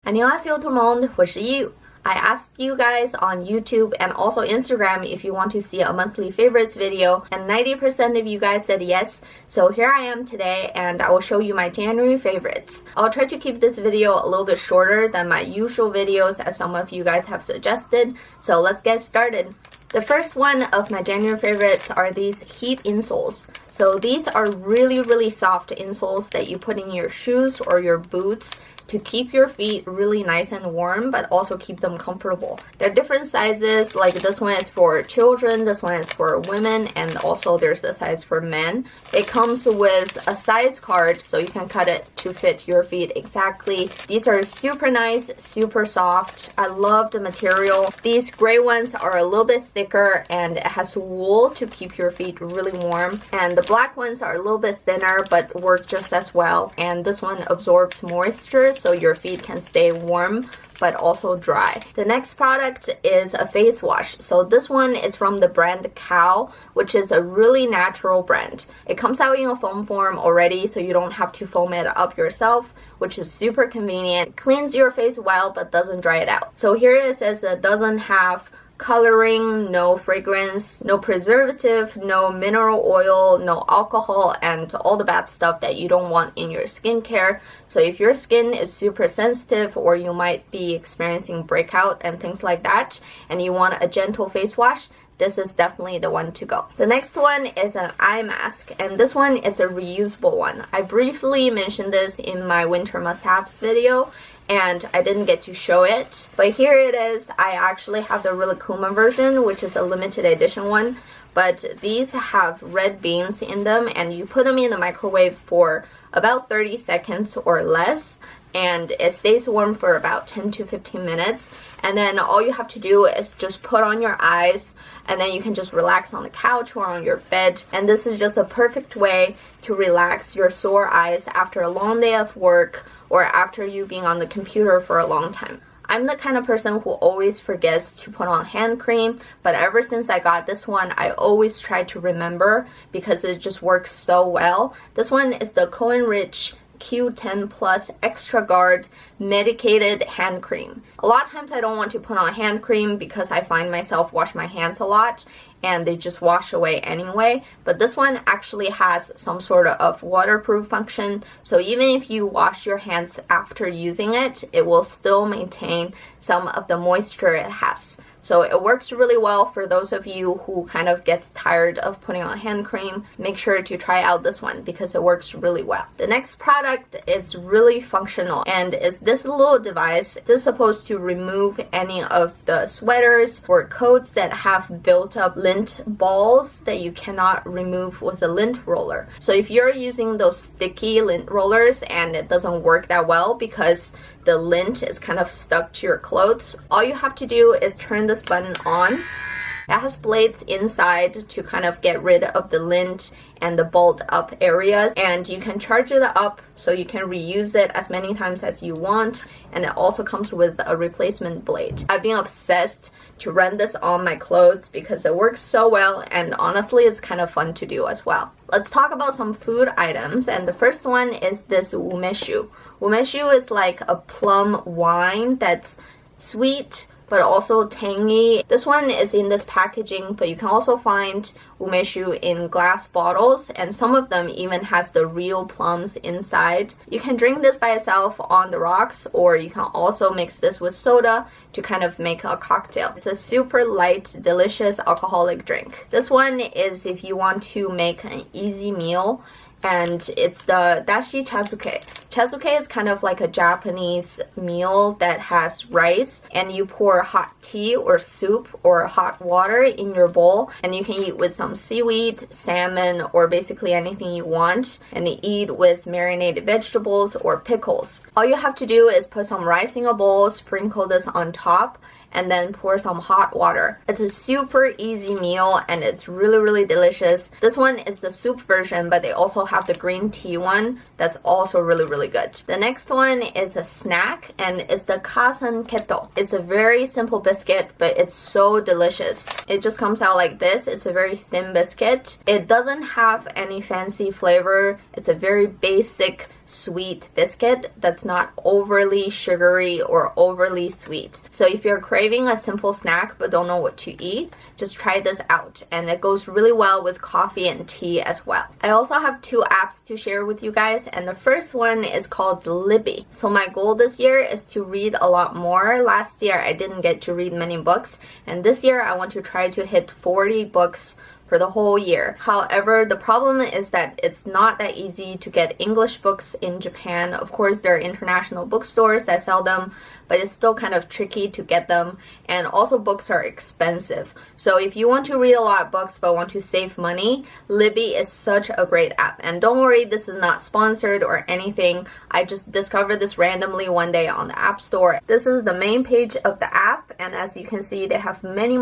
안녕하세요 tout le monde, 我是 You. I asked you guys on YouTube and also Instagram if you want to see a monthly favorites video, and 90% of you guys said yes. So here I am today and I will show you my January favorites. I'll try to keep this video a little bit shorter than my usual videos as some of you guys have suggested. So let's get started. The first one of my January favorites are these heat insoles. So these are really soft insoles that you put in your shoes or your boots to keep your feet really nice and warm, but also keep them comfortable. There are different sizes, like this one is for children, this one is for women, and also there's the size for men. It comes with a size card, so you can cut it to fit your feet exactly. These are super nice, super soft. I love the material. These gray ones are a little bit thicker and it has wool to keep your feet really warm. And the black ones are a little bit thinner but work just as well. And this one absorbs moisture, so your feet can stay warm but also dry. The next product is a face wash. So this one is from the brand Cow, which is a really natural brand. It comes out in a foam form already, so you don't have to foam it up yourself, which is super convenient. It cleans your face well but doesn't dry it out. So here it says that it doesn't have coloring, no fragrance, no preservative, no mineral oil, no alcohol, and all the bad stuff that you don't want in your skincare. So if your skin is super sensitive or you might be experiencing breakout and things like that, and you want a gentle face wash, this is definitely the one to go. The next one is an eye mask, and this one is a reusable one. I briefly mentioned this in my winter must-haves video, and I didn't get to show it, but here it is. I actually have the Rilakkuma version, which is a limited edition one, but these have red beans in them, and you put them in the microwave for about 30 seconds or less, and it stays warm for about 10 to 15 minutes, and then all you have to do is just put on your eyes, and then you can just relax on the couch or on your bed. And this is just a perfect way to relax your sore eyes after a long day of work or after you being on the computer for a long time. I'm the kind of person who always forgets to put on hand cream, but ever since I got this one, I always try to remember because it just works so well. This one is the CoenRich Q10 Plus Extraguard Medicated hand cream. A lot of times I don't want to put on hand cream because I find myself wash my hands a lot and they just wash away anyway, but this one actually has some sort of waterproof function, so even if you wash your hands after using it, it will still maintain some of the moisture it has. So it works really well for those of you who kind of gets tired of putting on hand cream. Make sure to try out this one because it works really well. The next product is really functional and is this little device. This is supposed to remove any of the sweaters or coats that have built up lint balls that you cannot remove with a lint roller. So if you're using those sticky lint rollers and it doesn't work that well because the lint is kind of stuck to your clothes, all you have to do is turn this button on. It has blades inside to kind of get rid of the lint and the balled up areas, and you can charge it up so you can reuse it as many times as you want, and it also comes with a replacement blade. I've been obsessed to run this on my clothes because it works so well, and honestly it's kind of fun to do as well. Let's talk about some food items, and the first one is this Umeshu. Umeshu is like a plum wine that's sweet but also tangy. This one is in this packaging, but you can also find Umeshu in glass bottles, and some of them even has the real plums inside. You can drink this by itself on the rocks, or you can also mix this with soda to kind of make a cocktail. It's a super light, delicious alcoholic drink. This one is if you want to make an easy meal, and it's the Dashi Chazuke. Chazuke is kind of like a Japanese meal that has rice, and you pour hot tea or soup or hot water in your bowl, and you can eat with some seaweed, salmon, or basically anything you want, and eat with marinated vegetables or pickles. All you have to do is put some rice in a bowl, sprinkle this on top, and then pour some hot water. It's a super easy meal and it's really delicious. This one is the soup version, but they also have the green tea one that's also really good. The next one is a snack and it's the Kasan Keto. It's a very simple biscuit, but it's so delicious. It just comes out like this. It's a very thin biscuit. It doesn't have any fancy flavor. It's a very basic sweet biscuit that's not overly sugary or overly sweet. So if you're craving a simple snack but don't know what to eat, just try this out, and it goes really well with coffee and tea as well. I also have 2 apps to share with you guys, and the first one is called LIBBY. So my goal this year is to read a lot more. Last year I didn't get to read many books, and this year I want to try to hit 40 books for the whole year. However, the problem is that it's not that easy to get English books in Japan. Of course, there are international bookstores that sell them, but it's still kind of tricky to get them, and also books are expensive. So if you want to read a lot of books but want to save money, LIBBY is such a great app. And don't worry, this is not sponsored or anything. I just discovered this randomly one day on the App Store. This is the main page of the app, and as you can see, they have many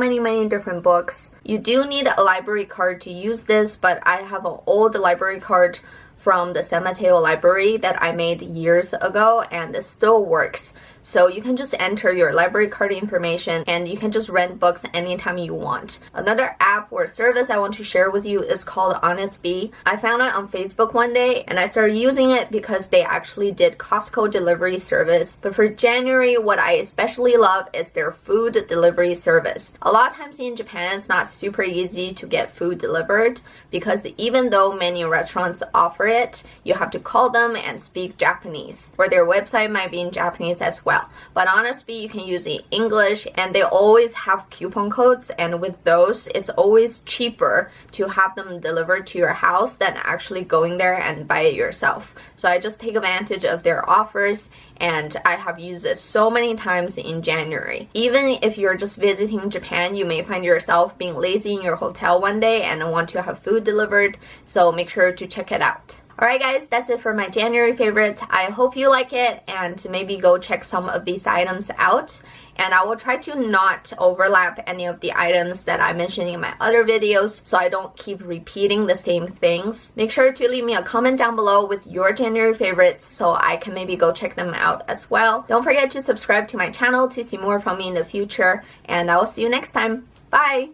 different books. You do need a library card to use this, but I have an old library card from the San Mateo library that I made years ago, and it still works. So you can just enter your library card information and you can just rent books anytime you want. Another app or service I want to share with you is called Honestbee. I found it on Facebook one day and I started using it because they actually did Costco delivery service. But for January, what I especially love is their food delivery service. A lot of times in Japan, it's not super easy to get food delivered because even though many restaurants offer it, you have to call them and speak Japanese, or their website might be in Japanese as well. But honestly, you can use it in English, and they always have coupon codes, and with those, it's always cheaper to have them delivered to your house than actually going there and buy it yourself. So I just take advantage of their offers, and I have used it so many times in January. Even if you're just visiting Japan, you may find yourself being lazy in your hotel one day and want to have food delivered, so make sure to check it out. Alright guys, that's it for my January favorites. I hope you like it, and maybe go check some of these items out. And I will try to not overlap any of the items that I mentioned in my other videos so I don't keep repeating the same things. Make sure to leave me a comment down below with your January favorites so I can maybe go check them out as well. Don't forget to subscribe to my channel to see more from me in the future, and I will see you next time. Bye!